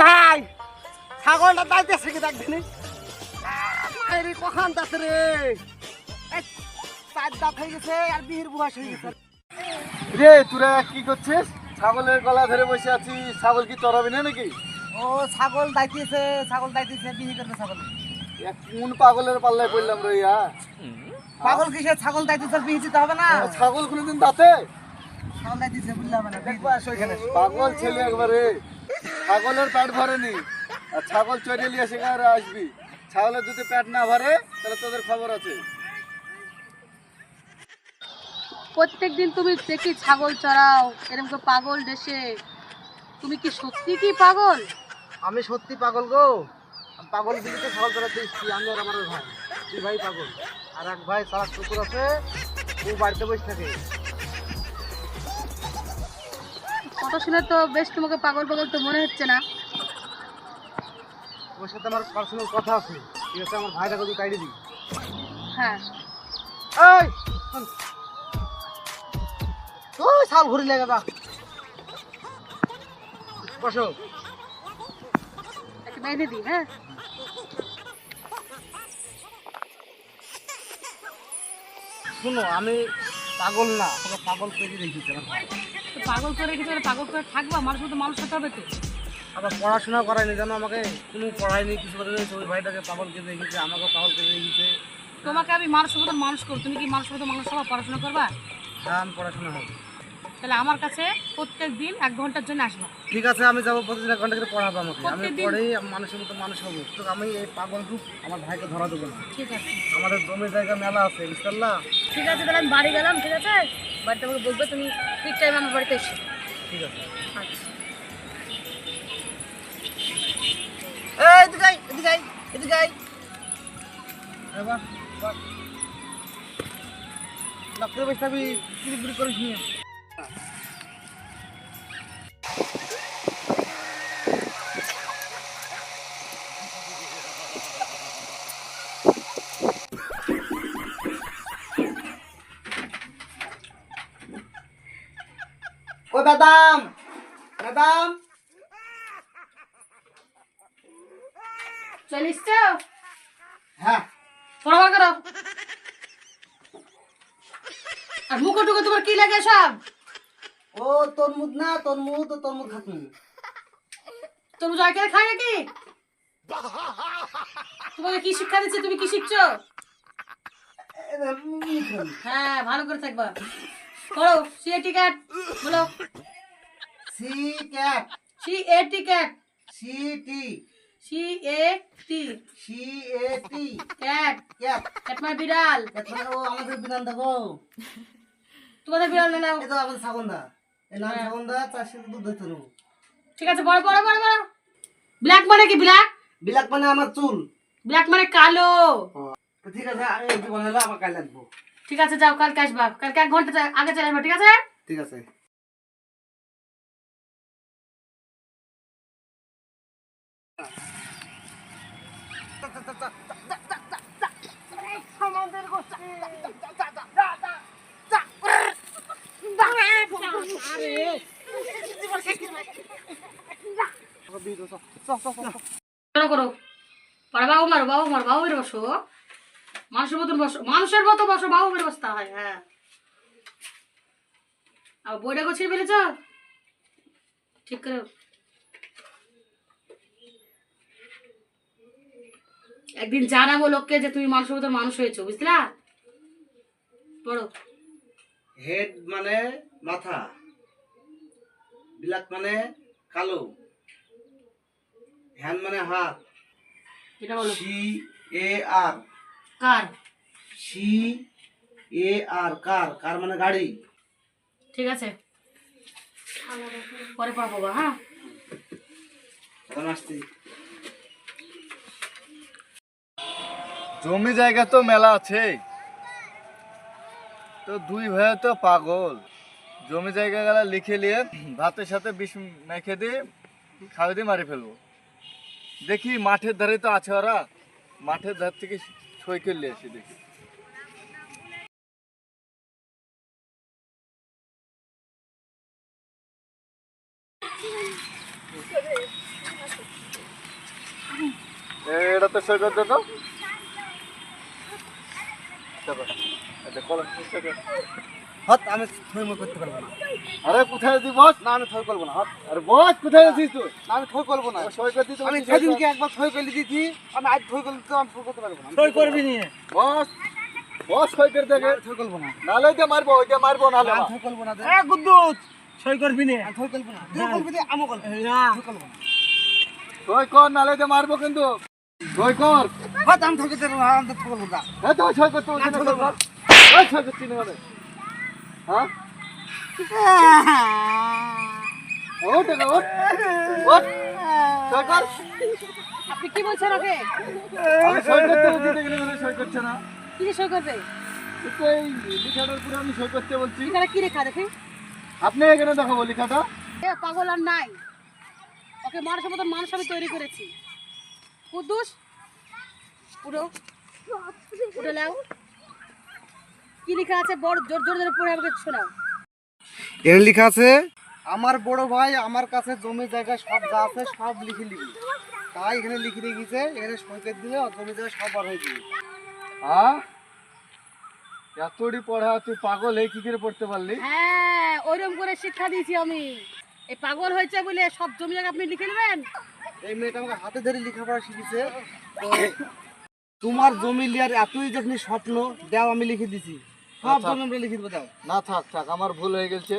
ভাই ছাগলটা দাইতেছে কি দেখবি মায়ের কখন দাঁত রে চার দাঁত হয়ে গেছে আর বিহির বয়স হয়ে গেছে রে তোরা কি করছিস? ছাগলের গলা ধরে বসে আছিস, ছাগল কি চড়াবি না নাকি? ও ছাগল দাইতেছে বিহি করবে ছাগল কোন পাগলের পাল্লায় পড়লাম রে ইয়া? পাগল কিসে ছাগল দাইতেছে বিহি দিতে হবে না ছাগল কোনোদিন দাঁতে? ছাগল দাইতেছে বুঝলে হবে না দেখবো আসো এখানে পাগল ছেলে একবারে, ছাগলের পেট ভরেনি আর ছাগল চড়ে নিয়ে সেখানে আসবি। ছাগলের যদি পেট না ভরে তাহলে তোদের খবর আছে। প্রত্যেকদিন তুমি দেখি ছাগল চড়াও এরকম করে পাগল দেশে, তুমি কি সত্যি কি পাগল? আমি সত্যি পাগল গো, আমি পাগল দিকে ছাগল চড়াতে এসছি। আমি আর আমার ভাই, দুই ভাই পাগল। আর এক ভাই সারা কুকুর আছে, ও বাড়িতে বসে থাকে। কথা শুনে তো বেশ তোমাকে পাগল পাগল তো মনে হচ্ছে না। ওর সাথে আমার পার্সোনাল কথা আছে, ঠিক আছে? আমার ভাইটাকে তুই কাইডে দিই। হ্যাঁ এই ওই শাল ঘুরি লেগে দা বসো, একটা বেঁধে দিই। হ্যাঁ শুনো, আমি পাগল না, তোকে পাগল করে রেখেছি আমার ভাই। তো পাগল করে রেখেছে, পাগল করে থাকবা, মানুষ তো মানুষ হতে হবে তো। আবার পড়াশোনা করায়নি জানো, আমাকে কোনো পড়ায়নি, কিছু করে ওই ভাইটাকে পাগল করে রেখেছে, আমাকেও পাগল করে রেখেছে। তোমাকে আমি মানুষের মতো মানুষ করো, তুমি কি মানুষের মতো মানুষ হবা, পড়াশোনা করবা? হ্যাঁ আমি পড়াশোনা হবে। তাহলে আমার কাছে প্রত্যেক দিন 1 ঘন্টার জন্য আসবা। ঠিক আছে, আমি যাবো, প্রতিদিন 1 ঘন্টা করে পড়াবো আমাকে। আমি প্রত্যেকদিন? পড়েই মানুষের মতো মানুষ হবো। তো আমি এই পাগল রূপ আমার ভাইকে ধরা দেবো না। ঠিক আছে আমাদের জমি জায়গা মেলা আছে, ইনশাল্লাহ। ঠিক আছে, তাহলে আমি বাড়ি গেলাম। ঠিক আছে, বাড়িতে আমাকে বলবে তুমি ঠিক টাইমে আমার বাড়িতে এসো। ঠিক আছে। আচ্ছা এই এদিকে আয়, এদিকে আয়, এদিকে আয়। এবার ডাক্তার বসে থাকবি, চিড়ি করিস নিয়ে। ও বাদাম, বাদাম চলিস? হ্যাঁ। পড়া বার করো। আর মুখ টুকু তোমার কি লাগে সব? ও তরমুজ না, তরমুজ তো তরমুজ খাচ্ছি। তুমি জয় করে খাই নাকি? তোমাকে কি শিক্ষা দিচ্ছে, তুমি কি শিখছো? হ্যাঁ ভালো করে থাকবা। করো সিএটি ক্যাট বলো। C cat, CAT cat, CT, CAT CAT cat, cat. Cat মানে বিড়াল। এখন ও আমাদের বিধান দেখো, তোমাদের বিড়াল না নাও। এই তো আমাদের ছাগলদা, এই নাম ছাগলদা, 4 লিটার দুধ দিতে নেবো। ঠিক আছে, বড় বড় বড় বড়। ব্ল্যাক মানে কি? ব্ল্যাক, বিলাক মানে আমার চুল। ব্ল্যাক মানে কালো। তো ঠিক আছে, আমি এই জীবন হলো আমার কাল লাগবো। ঠিক আছে যাও, কালকে আসবা। কালকে 1 ঘন্টা আগে চলে আসবা। ঠিক আছে? ঠিক আছে। করো করো। পারে বাবু মারো, বাবু মারো, বাবু মেরে বসো। মানুষের মতন বসো, মানুষের মতো বসো, বাবু মেরে বসতে হয়। হ্যাঁ আর বইটা গোছিয়ে ফেলেছ ঠিক করে। একদিন জানাবো লোককে যে তুমি মানুষের মতন মানুষ হয়েছো, বুঝলা? পড়ো। হেড মানে মাথা, ব্ল্যাক মানে কালো, হ্যান্ড মানে হাত, এটা বলো। সি এ আর, কার? সি এ আর, কার, কার মানে গাড়ি। ঠিক আছে, পরে পড়াবো বা। হ্যাঁ এখন আসছি। জমি জায়গা তো মেলা আছে, তো দুই ভাই তো পাগল। জমি জায়গা গেলা লিখে নিয়ে ভাতের সাথে বিষ মেখে দিয়ে খাওয়া দিয়ে মারি ফেলবো। দেখি মাঠের ধারে তো আছে ওরা, মাঠের ধার থেকে সই করলে এসে দেখি। একটা সই করে দে তো। চলো, একটা কলম সই কর। হট আমি থই মই করতে পারবো না। আরে কোথায় তুই বস? না আমি থই করবো না। হট আরে বস, কোথায় আছিস তুই? না আমি থই করবো না। ও সই করে দিতে আমি বলছিস, সেদিনকে একবার থই করে দিয়েছি, আমি আজ থই করলে তো আমি থই করতে পারবো না। সই করবি নি? বস, বস সই করে দেখে। থই করবো না। নাহলে ওইটা মারবো, ওইটা মারবো নাহলে। আমি থই করবো না। এ গুদ্দুস, সই করবি নি? আমি থই করবো না। তুই করবি যে আমি করবো। না। থই করবো না। সই কর, নাহলে ওইটা মারবো কিন্তু। সই কর। হট আমি থই করতে পারবো না। আমি থই করবো না। হ্যাঁ তো সই করতে বলছি না, সই কর। ওই সই করছি না মানে। হ্যাঁ? ওঠ একা, ওঠ। ওঠ। সই কর। আপনি কি বলছেন ওকে? আমি সই করতে বলছি, দেখলে বলে সই করছে না। কি যে সই করবে? কিন্তু এই লিখাটার উপরে আমি সই করতে বলছি। এখানে কি লেখা দেখি? আপনি এখানে দেখাবো লিখাটা। এ পাগল আর নাই, ওকে মানুষের মতন মানুষ আমি তৈরি করেছি। কুদ্দুস উঠো, উঠে নাও। কি লেখা আছে বড় জোর জোর ধরে পড়ে আমাকে শোনাও। এর লেখা আছে, আমার বড় ভাই আমার কাছে জমি জায়গা সব যা আছে সব লিখে নিবি। তাই এখানে লিখে রেখেছে, এখানে সই করে দিলে ওর জমি জায়গা সব বার হয়ে যাবে। হ্যাঁ? এতটি পড়া তুই পাগল হয়ে কি করে পড়তে পারলি? হ্যাঁ, ওইরকম করে শিক্ষা দিয়েছি আমি। এই পাগল হয়েছে বলে সব জমি জায়গা আপনি লিখে নেবেন? এই মেয়েটা আমাকে হাতে ধরে লেখাপড়া শিখেছে। তো তোমার জমি লিয়ার এতই যখন স্বপ্ন দাও, আমি লিখে দিছি সব আচ্ছা। জমি আমরা লিখে দেবো। দাও। না থাক থাক, আমার ভুল হয়ে গেছে।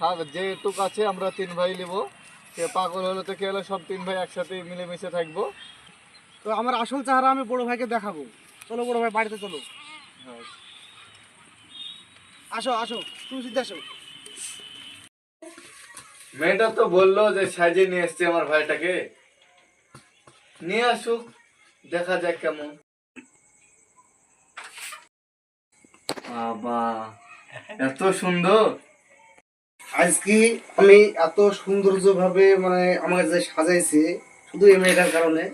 থাক, যেটুক আছে আমরা 3 ভাই নেব। সে পাগল হলে তো কি হলো, সব 3 ভাই একসাথে মিলেমিশে থাকবো। তো আমার আসল চেহারা আমি বড় ভাইকে দেখাবো। চলো বড় ভাই বাড়িতে চলো। হ্যাঁ। আসো আসো, তুমি সিদ্ধে আসো। মেয়েটা তো বললো যে সাজিয়ে নিয়ে এসছে আমার ভাইটাকে, নিয়ে আসুক, দেখা যাক কেমন। বাবা, এত সুন্দর। আজকে আমি এত সৌন্দর্য ভাবে মানে আমাকে যে সাজাইছে শুধু এই মেয়েটার কারণে।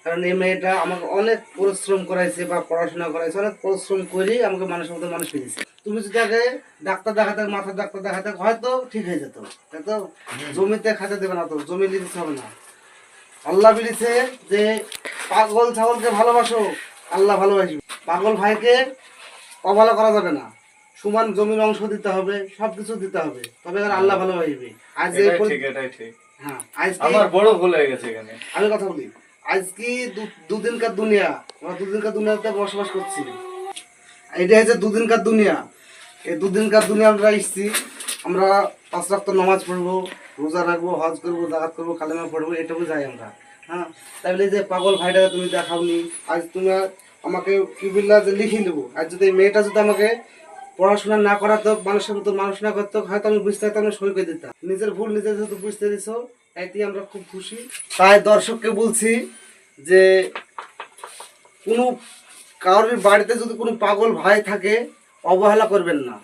কারণ এই মেয়েটা আমাকে অনেক পরিশ্রম করাইছে বা পড়াশোনা করাইছে, অনেক পরিশ্রম করে আমাকে মানুষের মতো মানুষ পেয়েছে। তুমি যদি আগে ডাক্তার দেখাতে, মাথার ডাক্তার দেখাতে, হয়তো ঠিক হয়ে যেত। তো জমিতে খাতে দেবে না, তো জমি লিখতে হবে না। আল্লাহ বলেছে যে পাগল ছাগলকে ভালোবাসো, আল্লাহ ভালোবাসবে। পাগল ভাইকে অবহেলা করা যাবে না, সমান জমির অংশ দিতে হবে, সবকিছু দিতে হবে, তবে আর আল্লাহ ভালোবাসবে। আজ এই এটাই ঠিক, এটাই ঠিক। হ্যাঁ, আজকে আমার বড় ভুল হয়ে গেছে এখানে। আমি কথা বলি, আজকে দুদিনকার দুনিয়া, আমরা দুদিনকার দুনিয়াতে বসবাস করছি। এটা হচ্ছে দুদিনকার দুনিয়া। এই দুদিনকার দুনিয়া আমরা এসেছি, আমরা 5 ওয়াক্ত নামাজ পড়বো, রোজা রাখবো, হজ করবো, জাকাত করবো, কালেমা পড়বো, এটুকু যাই আমরা। হ্যাঁ, তাই বলে যে পাগল ভাইটাকে তুমি দেখাওনি, আজ তুমি আমাকে কি বললা যে লিখে নেবো। আর যদি এই মেয়েটা যদি আমাকে পড়াশোনা না করাতো, মানুষের মতো মানুষ না করতো, হয়তো আমি বুঝতে পারতাম, আমি সই করে দিতাম। নিজের ভুল নিজে যেহেতু বুঝতে দিছো, তাইতে আমরা খুব খুশি। তাই দর্শককে বলছি যে কোনো কারোর বাড়িতে যদি কোনো পাগল ভাই থাকে, অবহেলা করবেন না,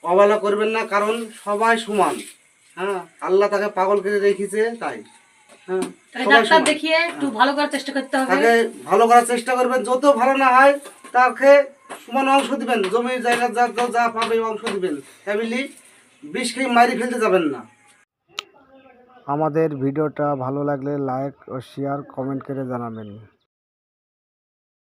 অবহেলা করবেন না, কারণ সবাই সমান। হ্যাঁ, আল্লাহ তাকে পাগল করে রেখেছে, তাই। হ্যাঁ, তাই সবাই ডাক্তার সমান। দেখিয়ে একটু ভালো করার চেষ্টা করতে হবে। তাকে ভালো করার চেষ্টা করবেন, যত ভালো না হয় তাকে সমান অংশ দিবেন, জমির জায়গা যা যা যা পাবে অংশ দিবেন। ফ্যামিলি বিষ খেয়ে মারি ফেলতে যাবেন না। আমাদের ভিডিওটা ভালো লাগলে লাইক ও শেয়ার কমেন্ট করে জানাবেন।